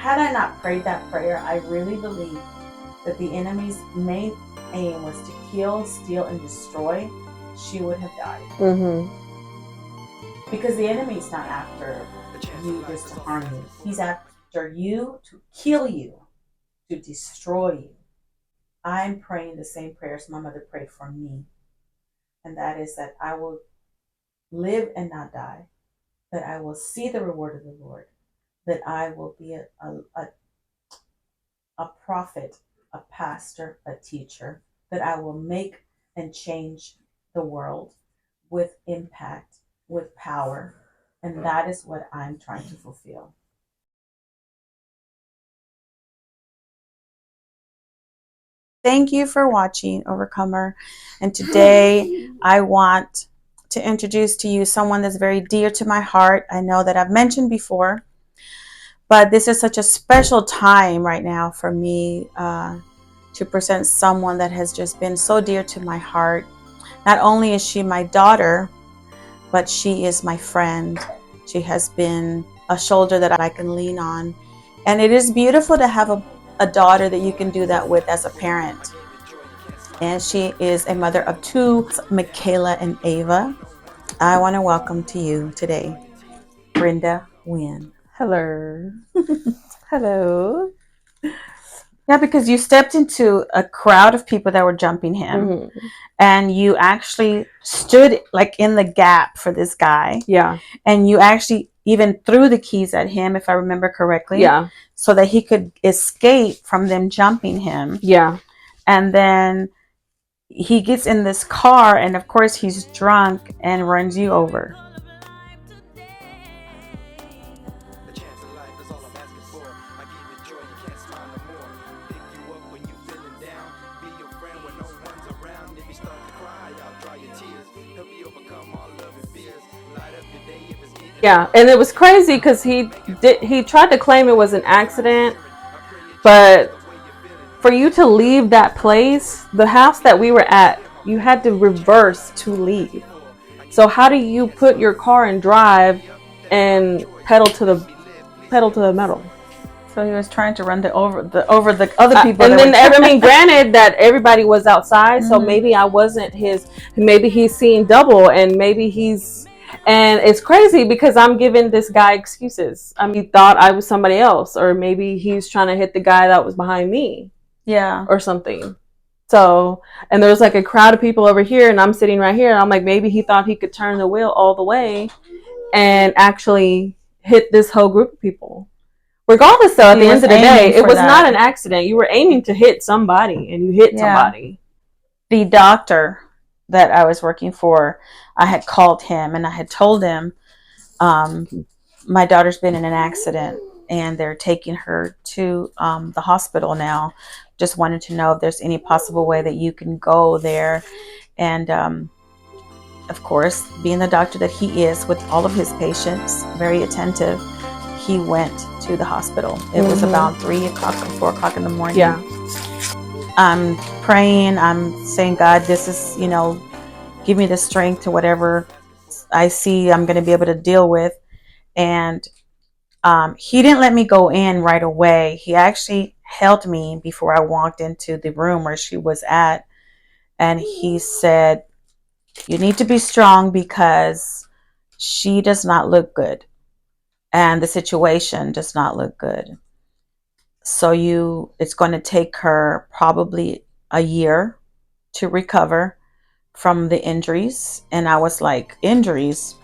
had I not prayed that prayer, I really believe that the enemy's main aim was to kill, steal, and destroy, she would have died. Because the enemy's not after you just to harm you. He's after you to kill you, to destroy you. I'm praying the same prayers my mother prayed for me. And that is that I will live and not die, that I will see the reward of the Lord, that I will be a prophet, a pastor, a teacher, that I will make and change the world with impact, with power. And that is what I'm trying to fulfill. Thank you for watching, Overcomer. And today I want to introduce to you someone that's very dear to my heart. I know that I've mentioned before, but this is such a special time right now for me to present someone that has just been so dear to my heart. Not only is she my daughter, but she is my friend. She has been a shoulder that I can lean on. And it is beautiful to have a daughter that you can do that with as a parent. And she is a mother of two, Michaela and Ava. I want to welcome to you today, Brenda Wynn. Hello. Hello. Yeah, because you stepped into a crowd of people that were jumping him, and you actually stood like in the gap for this guy. Yeah. And you actually even threw the keys at him, if I remember correctly. Yeah. So that he could escape from them jumping him. Yeah. And then he gets in this car, and of course he's drunk and runs you over. Yeah, and it was crazy because he tried to claim it was an accident, but for you to leave that place, the house that we were at, you had to reverse to leave. So how do you put your car in drive and pedal to the metal? So he was trying to run over the other people. And then, I mean, granted that everybody was outside, so maybe I wasn't his. Maybe he's seeing double, and maybe he's. And it's crazy because I'm giving this guy excuses. I mean, he thought I was somebody else, or maybe he's trying to hit the guy that was behind me. Yeah. Or something. So, and there's like a crowd of people over here, and I'm sitting right here, and I'm like, maybe he thought he could turn the wheel all the way and actually hit this whole group of people. Regardless, though, at the end of the day, it was not an accident. You were aiming to hit somebody, and you hit somebody. The doctor that I was working for, I had called him, and I had told him, my daughter's been in an accident, and they're taking her to the hospital now. Just wanted to know if there's any possible way that you can go there. And of course, being the doctor that he is with all of his patients, very attentive, he went to the hospital. It was about 3 o'clock or 4 o'clock in the morning. Yeah. I'm praying, I'm saying, God, this is, give me the strength to whatever I see I'm going to be able to deal with. And he didn't let me go in right away. He actually held me before I walked into the room where she was at. And he said, you need to be strong because she does not look good. And the situation does not look good. So it's going to take her probably a year to recover from the injuries. And I was like, injuries?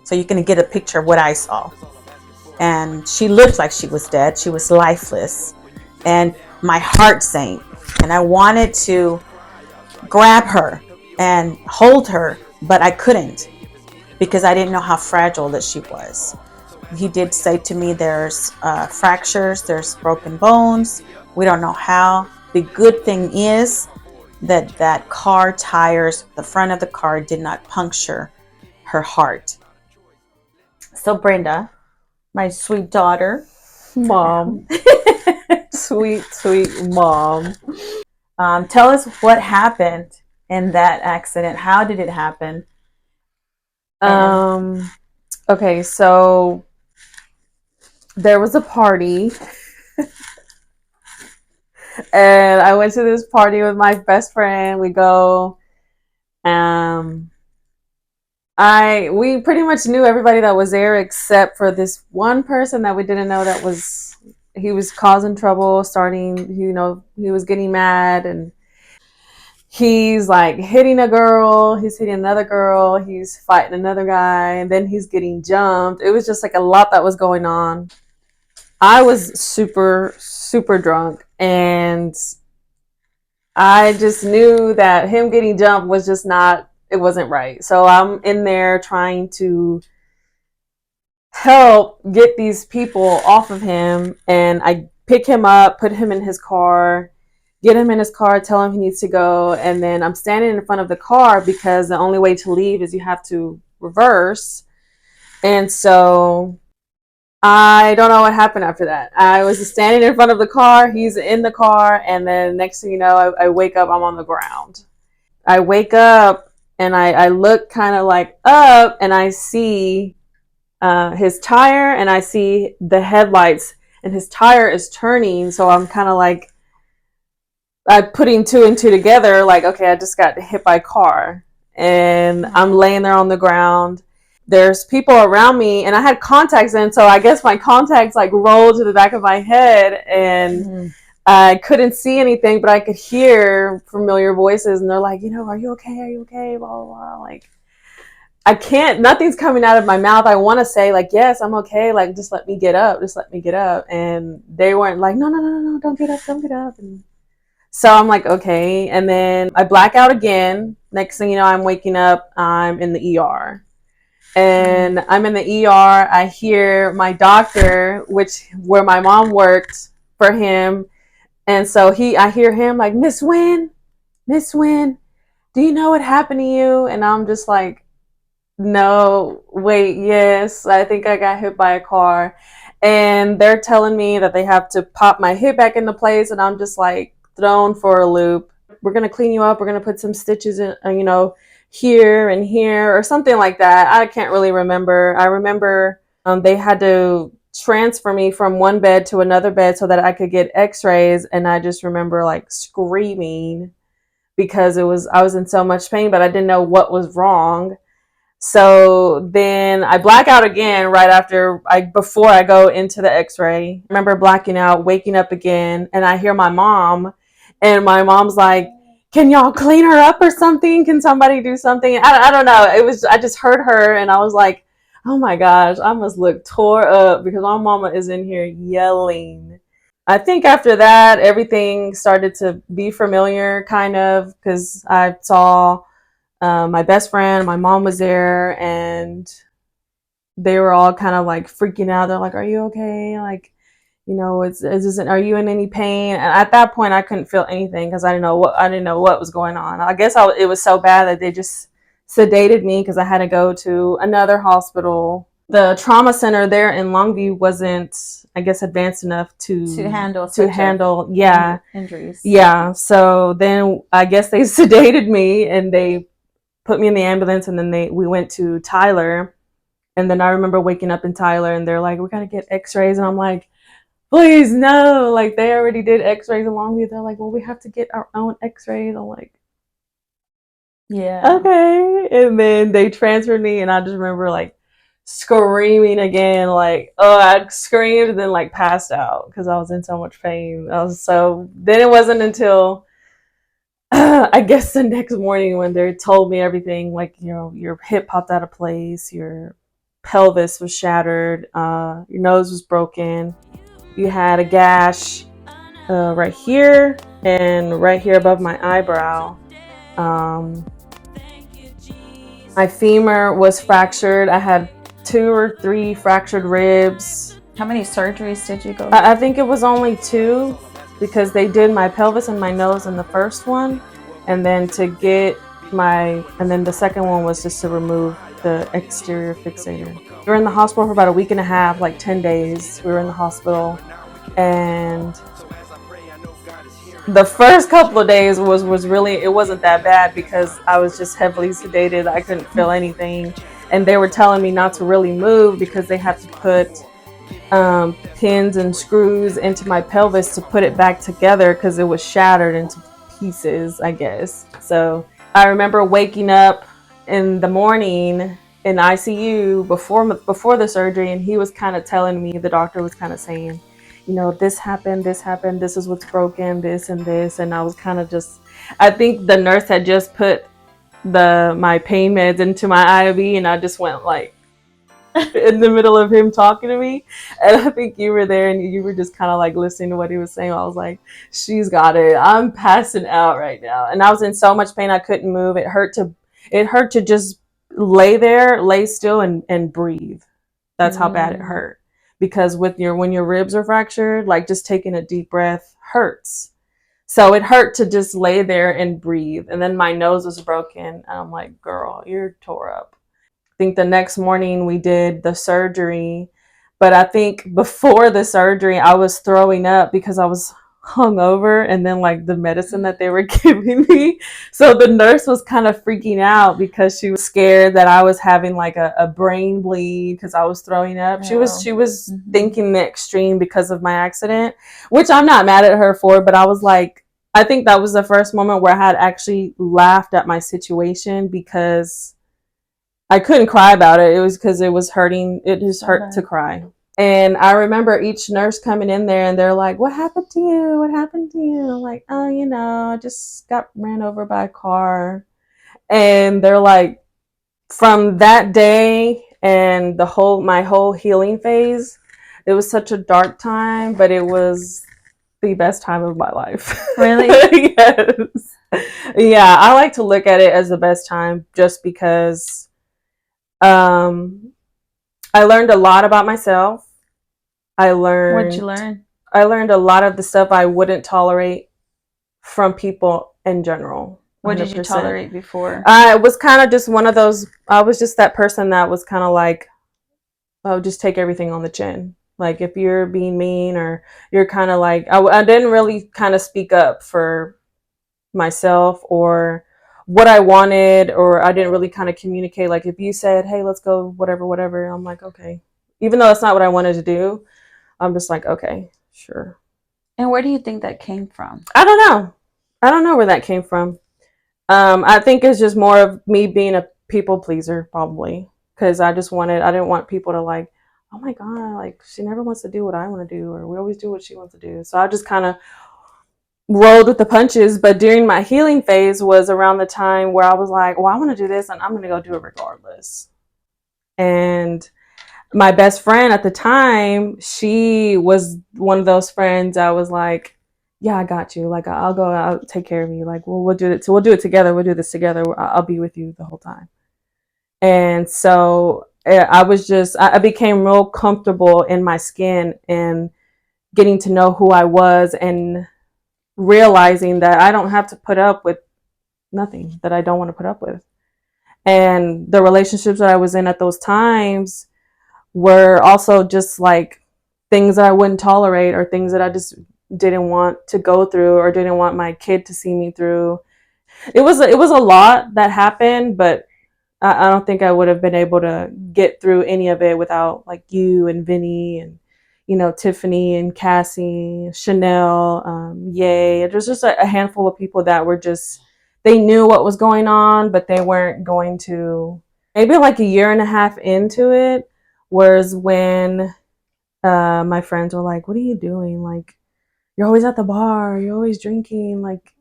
So you can get a picture of what I saw. And she looked like she was dead. She was lifeless. And my heart sank. And I wanted to grab her and hold her, but I couldn't because I didn't know how fragile that she was. He did say to me, there's fractures, there's broken bones. We don't know how. The good thing is that car tires, the front of the car did not puncture her heart. So Brenda, my sweet daughter, Mom, sweet mom. Tell us what happened in that accident. How did it happen? Okay, so there was a party And I went to this party with my best friend. We go. Um, we pretty much knew everybody that was there except for this one person that we didn't know that was he was causing trouble, starting, he was getting mad, and he's like hitting a girl, he's hitting another girl, he's fighting another guy, and then he's getting jumped. It was just like a lot that was going on. I was super, super drunk, and I just knew that him getting jumped was just not, it wasn't right. So I'm in there trying to help get these people off of him, and I pick him up, put him in his car, get him in his car, tell him he needs to go, and then I'm standing in front of the car because the only way to leave is you have to reverse. And so I don't know what happened after that. I was just standing in front of the car, he's in the car, and then next thing you know, I wake up, I'm on the ground. I wake up and I look kind of like up, and I see his tire, and I see the headlights, and his tire is turning. So I'm kind of like, I'm putting two and two together, like, okay, I just got hit by a car, and I'm laying there on the ground. There's people around me, and I had contacts in, so I guess my contacts like rolled to the back of my head, and I couldn't see anything, but I could hear familiar voices, and they're like, are you okay? Are you okay? Blah, blah, blah. Like, I can't, nothing's coming out of my mouth. I want to say, like, yes, I'm okay. Like, just let me get up. Just let me get up. And they weren't like, no, no, no, no, no, don't get up. Don't get up. And so I'm like, okay. And then I black out again. Next thing you know, I'm waking up. I'm in the ER. And I'm in the ER. I hear my doctor, where my mom worked for him. And so I hear him like, Miss Wynn, do you know what happened to you? And I'm just like, no, wait, yes, I think I got hit by a car. And they're telling me that they have to pop my hip back into place, and I'm just like thrown for a loop. We're going to clean you up. We're going to put some stitches in, here and here or something like that. I can't really remember. I remember they had to transfer me from one bed to another bed so that I could get x-rays. And I just remember like screaming because I was in so much pain, but I didn't know what was wrong. So then I black out again right before I go into the x-ray. I remember blacking out, waking up again, and I hear my mom, and my mom's like, can y'all clean her up or something? Can somebody do something? I don't know. I just heard her, and I was like, oh my gosh, I must look tore up because my mama is in here yelling. I think after that, everything started to be familiar, kind of, because I saw my best friend, my mom was there, and they were all kind of like freaking out. They're like, "Are you okay? Like, are you in any pain?" And at that point, I couldn't feel anything because I didn't know what was going on. I guess it was so bad that they just sedated me because I had to go to another hospital. The trauma center there in Longview wasn't, I guess, advanced enough to handle injuries. Yeah. So then I guess they sedated me and they put me in the ambulance, and then we went to Tyler. And then I remember waking up in Tyler, and they're like, we gotta get x-rays, and I'm like, please no, like they already did x-rays along with. They're like, well, we have to get our own x-rays. I'm like, yeah, okay. And then they transferred me, and I just remember like screaming again, like, oh, I screamed and then like passed out because I was in so much pain. Then it wasn't until I guess the next morning when they told me everything, like, your hip popped out of place, your pelvis was shattered, your nose was broken, you had a gash right here and right here above my eyebrow. My femur was fractured. I had 2 or 3 fractured ribs. How many surgeries did you go? I think it was only 2. Because they did my pelvis and my nose in the first one, and then and then the second one was just to remove the exterior fixator. We were in the hospital for about a week and a half, like 10 days. We were in the hospital, and the first couple of days was really, it wasn't that bad because I was just heavily sedated. I couldn't feel anything, and they were telling me not to really move because they had to put pins and screws into my pelvis to put it back together because it was shattered into pieces, I guess. So I remember waking up in the morning in ICU before the surgery, and he was kind of telling me, the doctor was kind of saying, you know, this happened, this is what's broken, this and this, and I was kind of just, I think the nurse had just put my pain meds into my IV, and I just went like in the middle of him talking to me, and I think you were there and you were just kind of like listening to what he was saying. I was like, she's got it, I'm passing out right now, and I was in so much pain I couldn't move. It hurt to just lay still and breathe. That's how bad it hurt, because when your ribs are fractured, like just taking a deep breath hurts. So it hurt to just lay there and breathe. And then my nose was broken, and I'm like, girl, you're tore up. Think the next morning we did the surgery, but I think before the surgery I was throwing up because I was hungover, and then like the medicine that they were giving me. So the nurse was kind of freaking out because she was scared that I was having like a brain bleed because I was throwing up. She was thinking the extreme because of my accident, which I'm not mad at her for, but I was like, I think that was the first moment where I had actually laughed at my situation, because I couldn't cry about it. It was because it was hurting. It just hurt to cry. And I remember each nurse coming in there and they're like, what happened to you? What happened to you? I'm like, oh, I just got ran over by a car. And they're like, from that day and my whole healing phase, it was such a dark time, but it was the best time of my life. Really? Yes. Yeah, I like to look at it as the best time just because um, I learned a lot about myself. What'd you learn? I learned a lot of the stuff I wouldn't tolerate from people in general. What did you 100%. tolerate before? I was kind of just one of those. I was just that person that was kind of like, oh, just take everything on the chin. Like if you're being mean, or you're kind of like, I didn't really kind of speak up for myself or what I wanted, or I didn't really kind of communicate. Like if you said, hey, let's go, whatever, I'm like, okay. Even though that's not what I wanted to do, I'm just like, okay, sure. And where do you think that came from? I don't know. I don't know where that came from. I think it's just more of me being a people pleaser, probably. Because I didn't want people to like, oh my God, like she never wants to do what I want to do, or we always do what she wants to do. So I just kind of rolled with the punches. But during my healing phase was around the time where I was like, well, I want to do this and I'm going to go do it regardless. And my best friend at the time, she was one of those friends I was like, yeah, I got you. Like, I'll take care of you. Like, we'll do it. So we'll do it together. We'll do this together. I'll be with you the whole time. And so I became real comfortable in my skin and getting to know who I was, and realizing that I don't have to put up with nothing that I don't want to put up with. And the relationships that I was in at those times were also just like things that I wouldn't tolerate, or things that I just didn't want to go through, or didn't want my kid to see me through. It was a lot that happened, but I don't think I would have been able to get through any of it without like you and Vinny and Tiffany and Cassie, Chanel, Yay. There's just a handful of people that were just, they knew what was going on, but they weren't going to. Maybe like a year and a half into it was when my friends were like, what are you doing? Like, you're always at the bar, you're always drinking, like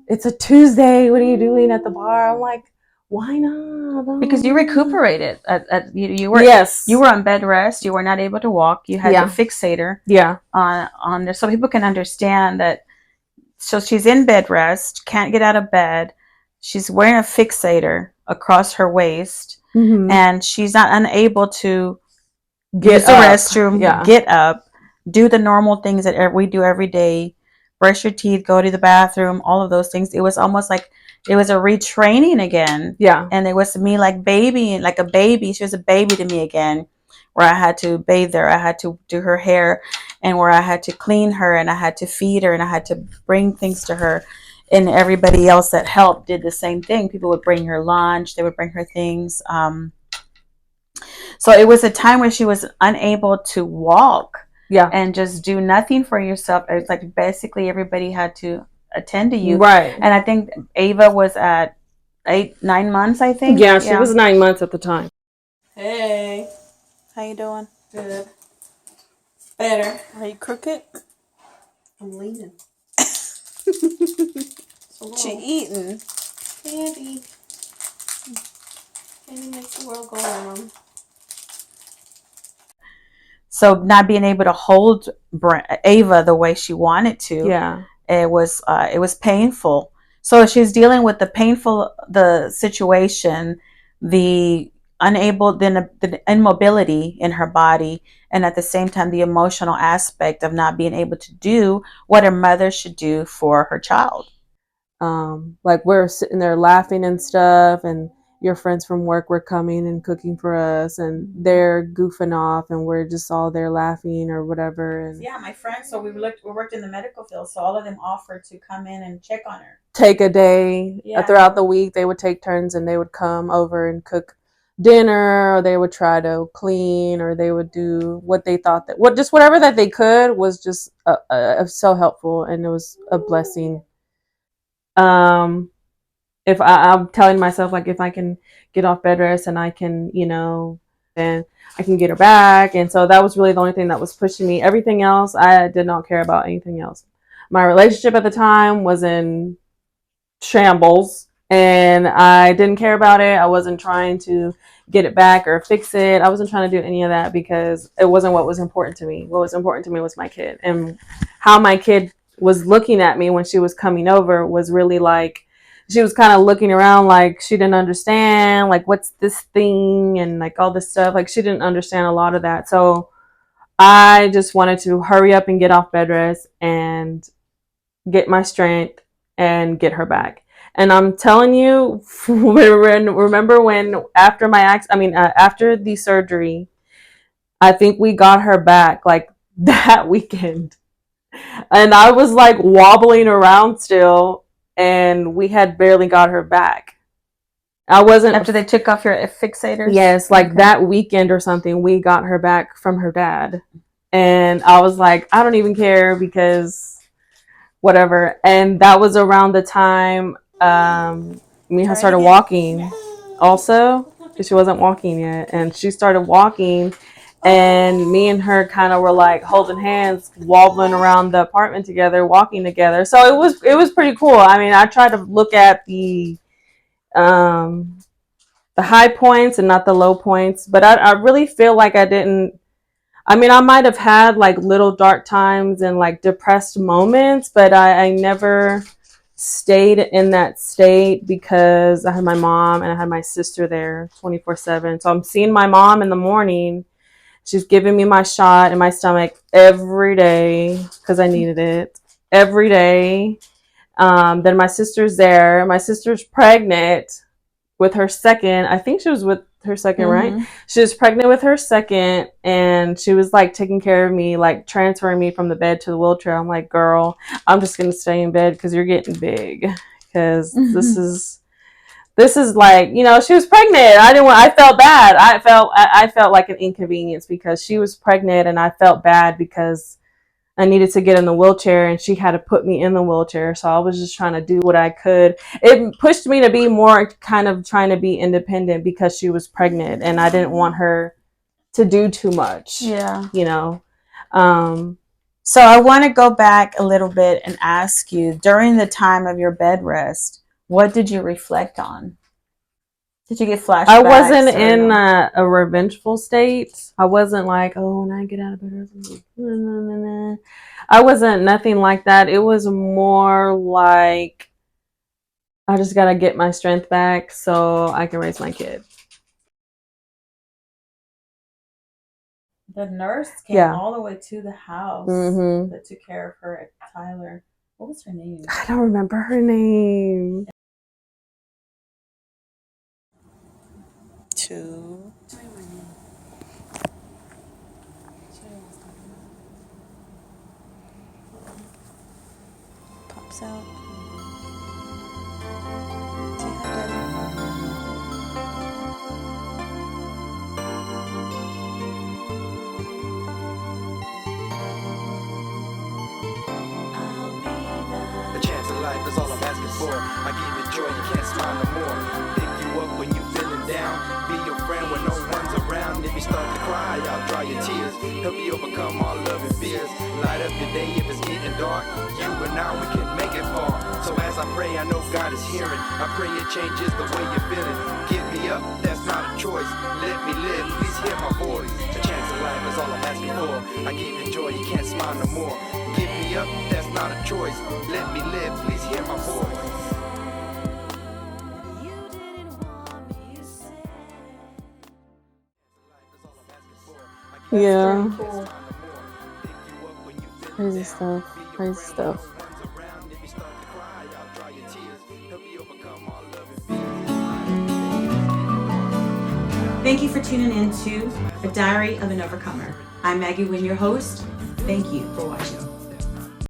it's a Tuesday, what are you doing at the bar? I'm like, why not? Because you recuperated. You were, yes, you were on bed rest. You were not able to walk. You had Yeah. the fixator Yeah. on there, so people can understand that. So she's in bed rest, can't get out of bed. She's wearing a fixator across her waist, and she's not unable to use the restroom, get up, do the normal things that we do every day, brush your teeth, go to the bathroom, all of those things. It was almost like it was a retraining again. Yeah. And it was me like a baby. She was a baby to me again, where I had to bathe her, I had to do her hair, and where I had to clean her, and I had to feed her, and I had to bring things to her. And everybody else that helped did the same thing. People would bring her lunch, they would bring her things. So it was a time where she was unable to walk Yeah. and just do nothing for yourself. It's like basically everybody had to attend to you. Right. And I think Ava was at 9 months, I think. Yeah, she was 9 months at the time. Hey, How you doing? good. Better. Are you crooked? I'm leaning. What you eating? Candy. Candy makes the world go round. So not being able to hold Ava the way she wanted to, Yeah. it was painful. So she's dealing with the situation, the the immobility in her body, and at the same time the emotional aspect of not being able to do what a mother should do for her child. Like we're sitting there laughing and stuff, and your friends from work were coming and cooking for us, and they're goofing off, and we're just all there laughing or whatever. And Yeah, my friends. So we worked in the medical field, so all of them offered to come in and check on her. take a day throughout the week. They would take turns, and they would come over and cook dinner, or they would try to clean, or they would do what they thought that just whatever that they could was just so helpful, and it was a blessing. If I'm telling myself, like, if I can get off bed rest and I can, and I can get her back. And so that was really the only thing that was pushing me. Everything else, I did not care about anything else. My relationship at the time was in shambles, and I didn't care about it. I wasn't trying to get it back or fix it. I wasn't trying to do any of that because it wasn't what was important to me. What was important to me was my kid, and how my kid was looking at me when she was coming over was really like, she was kind of looking around like she didn't understand, like, what's this thing, and like all this stuff. Like, she didn't understand a lot of that. So I just wanted to hurry up and get off bed rest and get my strength and get her back. And I'm telling you, remember when after after the surgery, I think we got her back like that weekend. And I was like wobbling around still, and we had barely got her back. I wasn't. After they took off your fixators? Yes, like that weekend or something, we got her back from her dad. And I was like, I don't even care because whatever. And that was around the time Miha started walking also, because she wasn't walking yet. And she started walking, and me and her kind of were like holding hands, wobbling around the apartment together, walking together. So it was pretty cool. I mean, I tried to look at um, the high points and not the low points, but I really feel like I didn't. I mean, I might have had like little dark times and like depressed moments, but I never stayed in that state because I had my mom and I had my sister there 24/7. So I'm seeing my mom in the morning. She's giving me my shot in my stomach every day because I needed it every day. Then my sister's there. My sister's pregnant with her second. I think she was with her 2nd, right? She was pregnant with her second, and she was like taking care of me, like transferring me from the bed to the wheelchair. I'm like, girl, I'm just gonna stay in bed because you're getting big. Because this is like, she was pregnant. I felt bad. I felt like an inconvenience because she was pregnant, and I felt bad because I needed to get in the wheelchair, and she had to put me in the wheelchair. So I was just trying to do what I could. It pushed me to be more kind of trying to be independent because she was pregnant, and I didn't want her to do too much. Yeah. So I want to go back a little bit and ask you, during the time of your bed rest, what did you reflect on? Did you get flashbacks? I wasn't in a revengeful state. I wasn't like, oh, when I get out of bed, I wasn't nothing like that. It was more like, I just got to get my strength back so I can raise my kid. The nurse came all the way to the house that took care of her at Tyler. What was her name? I don't remember her name. Two. Pops out. Say hi, Daddy. I give you joy, you can't smile no more. Pick you up when you feeling down. Be your friend when no one's around. If you start to cry, I'll dry your tears. Help you overcome all love and fears. Light up your day if it's getting dark. You and I, we can make it far. So as I pray, I know God is hearing. I pray it changes the way you're feeling. Give me up, that's not a choice. Let me live, please hear my voice. A chance of life is all I'm asking for. I give you joy, you can't smile no more. Give me up, that's not a choice. Let me live, please hear my voice. Yeah. Cool. Crazy stuff. Crazy stuff. Thank you for tuning in to A Diary of an Overcomer. I'm Maggie Wynn, your host. Thank you for watching.